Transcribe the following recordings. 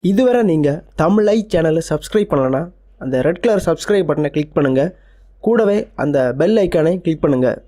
இதுவரை நீங்கள் தமிழை சேனலை சப்ஸ்கிரைப் பண்ணலன்னா அந்த ரெட் கலர் சப்ஸ்கிரைப் பட்டனை கிளிக் பண்ணுங்கள். கூடவே அந்த பெல் ஐக்கானை கிளிக் பண்ணுங்கள்.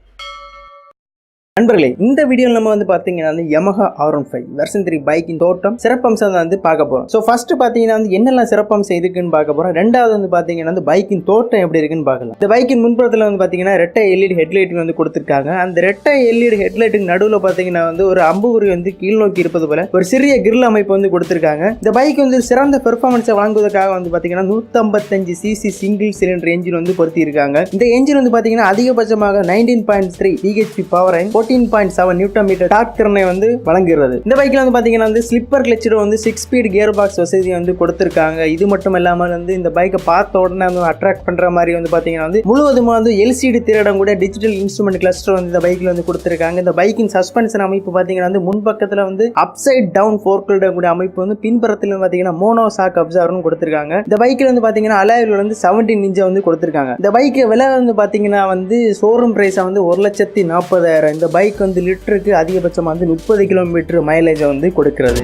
நண்பர்களே, இந்த வீடியோவில் நம்ம பார்த்தீங்கன்னா Yamaha R15 வெர்ஷன் 3 பைக்கின் தோட்டம் சிறப்பம்சம் பார்க்க போகிறோம். ஸோ ஃபர்ஸ்ட் பார்த்தீங்கன்னா என்னெல்லாம் சிறப்பம்சம் இருக்குன்னு பார்க்க போகிறோம். ரெண்டாவது பார்த்தீங்கன்னா பைக்கின் தோட்டம் எப்படி இருக்குன்னு பார்க்கலாம். இந்த பைக்கின் முன்புறத்தில் பார்த்தீங்கன்னா ரெட்டை எல்இடி ஹெட்லைட் கொடுத்துருக்காங்க. அந்த ரெட்டை எல்இடி ஹெட்லைட்டுக்கு நடுவில் பார்த்தீங்கன்னா ஒரு அம்புகுறி கீழ் நோக்கி இருப்பது போல ஒரு சிறிய கிரில் அமைப்பு கொடுத்துருக்காங்க. இந்த பைக் சிறந்த பெர்ஃபார்மன்ஸை வழங்குவதற்காக பார்த்தீங்கன்னா 155 cc சிங்கிள் சிலிண்டர் என்ஜின் பொருத்தி இருக்காங்க. இந்த என்ஜின் பார்த்தீங்கன்னா அதிகபட்சமாக 19.3 bhp power 14.7 newton metre torque திறனை வழங்குகிறது. இந்த பைக்ல பாத்தீங்கன்னா slipper clutch 6 speed gear box வசதி கொடுத்திருக்காங்க. இது மட்டும் இல்லாம இந்த பைக்கை பார்த்த உடனே அட்ராக்ட் பண்ற மாதிரி பாத்தீங்கன்னா முழுவதுமா எல்சிடி திரையிடம் கூட டிஜிட்டல் இன்ஸ்ட்ருமெண்ட் கிளஸ்டர் இந்த பைக்ல கொடுத்திருக்காங்க. இந்த பைக்கின் சஸ்பென்ஷன் அமைப்பு பாத்தீங்கன்னா முன்பக்கத்துல அப்சைட் டவுன் ஃபோர்க் கூட அமைப்பு பின்புறத்துல பாத்தீங்கன்னா மோனோ ஷாக் அப்சார்வர் கொடுத்திருக்காங்க. இந்த பைக்ல பாத்தீங்கன்னா அலாய் 17 இன்ச் கொடுத்திருக்காங்க. இந்த பைக் விலை பாத்தீங்கன்னா ஷோரூம் பிரைஸ் 1,40,000. இந்த பைக் லிட்டருக்கு அதிகபட்சமாக 30 கிலோமீட்டர் மைலேஜ் கொடுக்கிறது.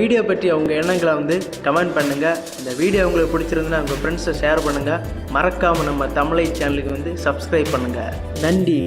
வீடியோ பற்றி அவங்க எண்ணங்களை கமெண்ட் பண்ணுங்கள். இந்த வீடியோ உங்களுக்கு பிடிச்சிருந்துன்னா உங்கள் ஃப்ரெண்ட்ஸை ஷேர் பண்ணுங்கள். மறக்காமல் நம்ம தமிழை சேனலுக்கு சப்ஸ்கிரைப் பண்ணுங்கள். நன்றி.